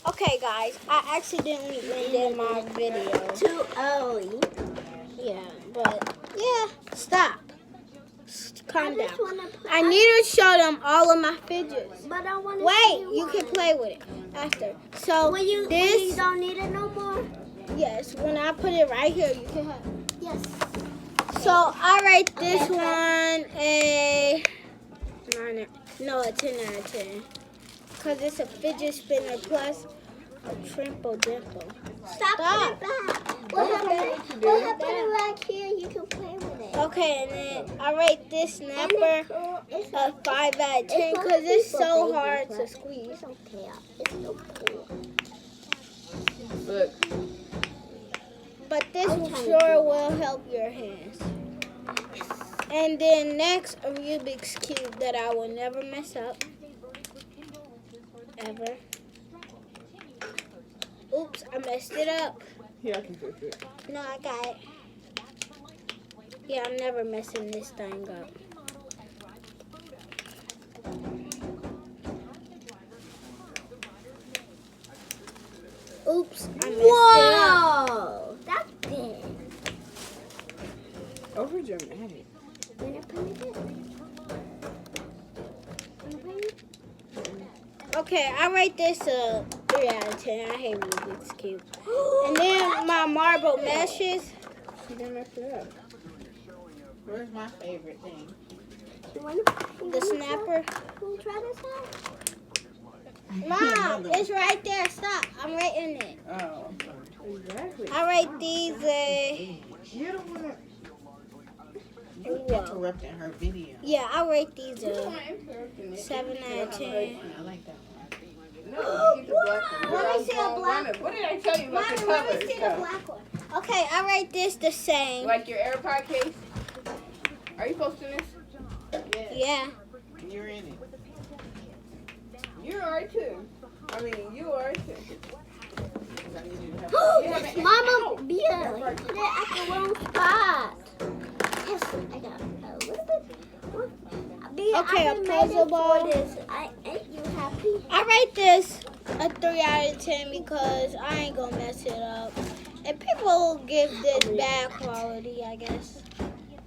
Okay, guys, I accidentally ended my video. Too early. Yeah, but yeah, stop. Calm down. I I need to show them all of my fidgets. But I want to Wait, you can play with it after. So When you this, don't need it no more? yes, when I put it right here, you can have it. Yes. So I rate this one a 9, no, a 10 out of 10. Because it's a fidget spinner plus a trimple dimple. Stop. Put it back. What happened right here? You can play with it. Okay, and then I rate this snapper a 5 out of 10 because it's so hard to squeeze. It's okay. It's so cool. Look. But this sure will help your hands. And then next, a Rubik's Cube that I will never mess up. Ever. Oops, I messed it up. Here, I can fix it. No, I got it. Yeah, I'm never messing this thing up. Oops, I messed it up. Whoa! That's big. Over dramatic. Wanna play with it? Wanna play with it? Okay, I rate this a 3 out of 10. I hate Rubik's Cube. And then my marble meshes. She didn't mess it up. Where's my favorite thing? The snapper. Can you try this out? Mom, it's right there. Stop. I'm rating it. Oh. Exactly. I rate these a... You don't want to... Whoa. You're interrupting her video. Yeah, I rate these You don't a want to interrupt it. 7 out of 10. I like that one. Oh, No, keep the black one. Let me see a Wrong black one. What did I tell you about Mommy, the let colors? me see the black one. Okay, I rate this the same. Like your AirPod case? Are you posting this? Yeah. You're in it. You are too. I mean, you are too. I need you to help. Mama, Bia, you put it at the wrong spot. Yes, I got a little bit. Bia, Okay, I a made puzzle it ball. for this. Ain't you happy? I rate this a 3 out of 10 because I ain't gonna mess it up. And people give this bad quality, I guess.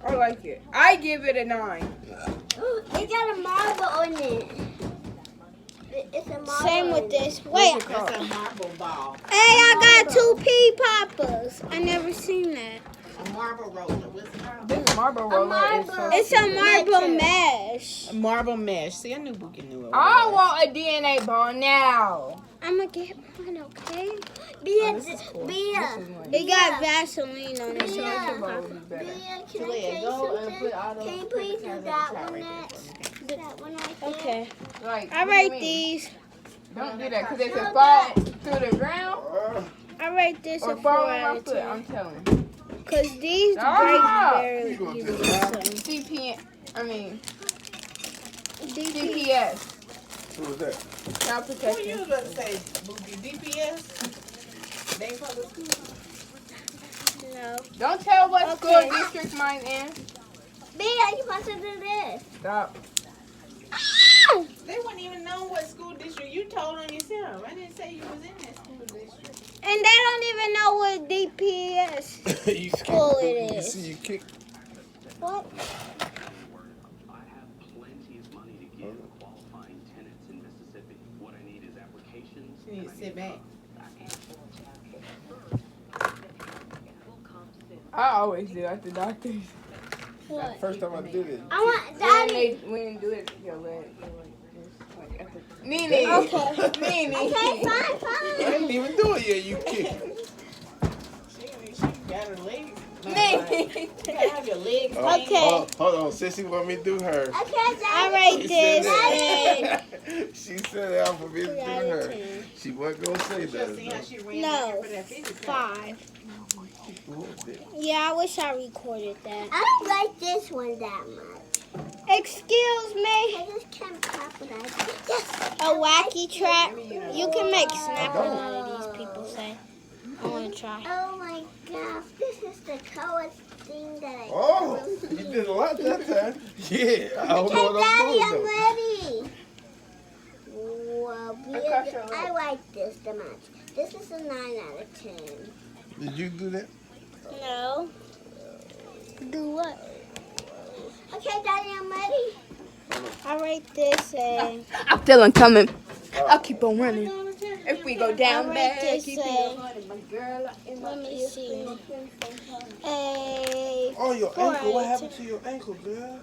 I like it. I give it a 9. It got a marble on it. It's a marble. Same with this. Wait, What's it called? It's a marble ball. hey, I got 2 pea poppers. I never seen that. A marble roller. What's it called? This marble roller is so It's a marble mesh. A marble mesh. See, I knew Bookie knew it. I want a DNA ball now. I'm gonna get one, okay? Bia, this is cool. Bia, It got Vaseline on it, so I can pop it. Bia, can I tell Julia, you go and something? put all those Can you please do credit that cards on one the top right next? That one right there. Okay. Like, I what do you rate mean? these. Don't do that, because if it fall through the ground I rate this a or 4 fall on out my of foot, 10. I'm telling you. Because these Ah! break very easily. So. CP, I mean, DP. CPS. Who was that? Child What protection. you was about to say, Boogie? DPS? They ain't public school? No. Don't tell what Okay. school district mine in. Bia, you supposed to do this. Stop. They wouldn't even know what school district. You told them yourself. I didn't say you was in that school district. And they don't even know what DPS you school it You is. see, you kick. What? I have plenty of money to give qualifying tenants in Mississippi. What I need is applications. You need to sit back. I always do at the doctor's. What? First time I did it. I want Daddy. We didn't do it. Your leg. Like at the Nene. Okay. Nene. Okay, fine, I fine. didn't even do it yet. You kicked. She got her legs. Nene. You gotta have your legs. Okay. Hold on. Sissy want me to do her. Okay, I Daddy. rate She this said a that. She said it out for me to 3 do out of her. 10. She wasn't going to say Just see how that. she ran No, there for that fidget toy. 5. though. Yeah, I wish I recorded that. I don't like this one that much. Excuse me. I just can't capitalize. Yes. A wacky trap. You can make snappers out of these, people say. I want to try. Oh my gosh, this is the coolest thing that I Oh, you did a lot that time. Yeah, I don't know Okay, what I'm Daddy, doing I'm though. ready. Whoa. No, Across your I leg. like this the much. This is a 9 out of 10. Did you do that? No. Do what? Okay, Daddy, I'm ready. I rate this a. I feel him coming. I'll keep on running. If we go I down rate bad, this keep a. it. Let me see. A. Oh, your 4 ankle. What out of happened 10. to your ankle, girl?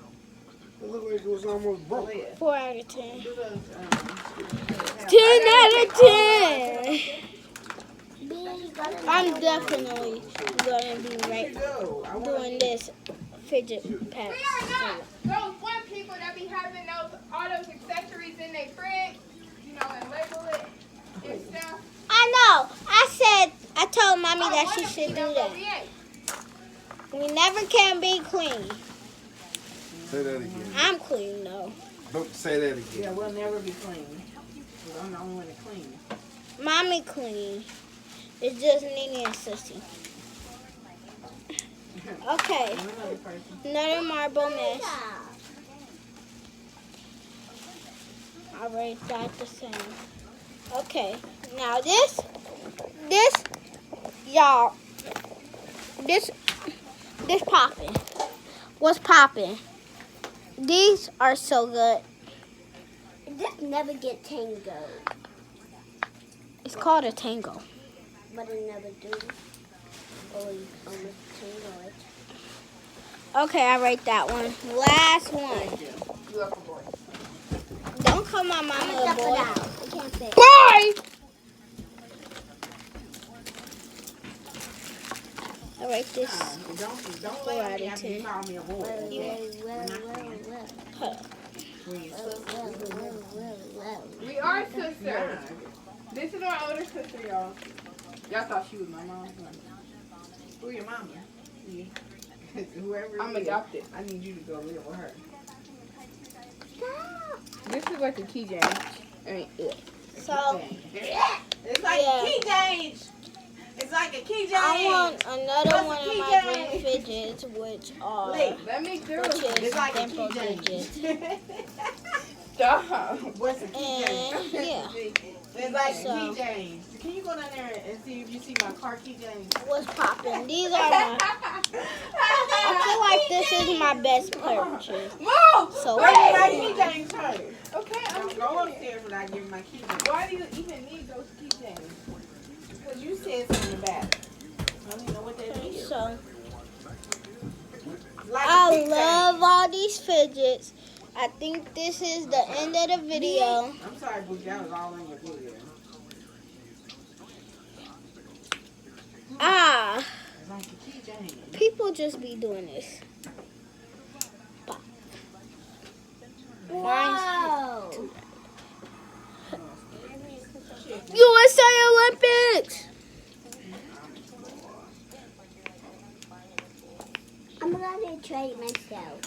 It looked like it was almost broke. 4 out of 10. Do those, 10 out of 10. B, you got I'm definitely gonna be right go. I want doing this fidget pack. Those one people that be having all those accessories in their fridge, and label it and stuff. I know. I told mommy that she should do that. We never can be clean. Say that again. I'm clean though. Don't say that Yeah, again. we'll never be clean. 'Cause I'm the only one to clean. Mommy clean. It's just Nene and Sissy. Okay. Another person. Another marble mess. I rate that the same. Okay. Now this, y'all, this popping. What's popping? These are so good. This never get tangled, It's called a tango. but it never do. Or you almost tangle it. Okay, I rate that one. Last one. You up a boy. Don't call my mama a Step it boy. out. I can't fit. Boy! I rate this. Don't 4 let out me of after you 10. call me a boy. Well. Huh. When you We are sisters. This is my older sister, y'all. Y'all thought she was my mom. Who your mama? Yeah. Whoever I'm it is, adopted. I need you to go live with her. This is like the key James. I mean, So, It's like Yeah. a key change. It's like a key change. I want another What's one the of key my change? green fidgets, which are let me do which it. is It's like a dimple key digits. change. Stop. What's a key And change? yeah, It's like So- a key change. Can you go down there and see if you see my car key change? what's popping? These are my. I feel like this is my best purchase. Move! So Where's my key change first? Okay, I'm Don't go upstairs without giving my key change. Why do you even need those key chains? Because you said something in the back. I don't even know what that is. So Like a I key love all these fidgets. I think this is the end of the video. change. I'm sorry, Boogie. That was all in your video. Ah, It's like a key change. people just be doing this. Whoa. USA Olympics. I'm gonna try it myself.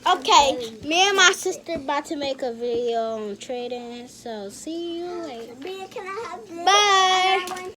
Okay, me and my sister about to make a video on trading. So see you later. Can I have this? Bye. Another one?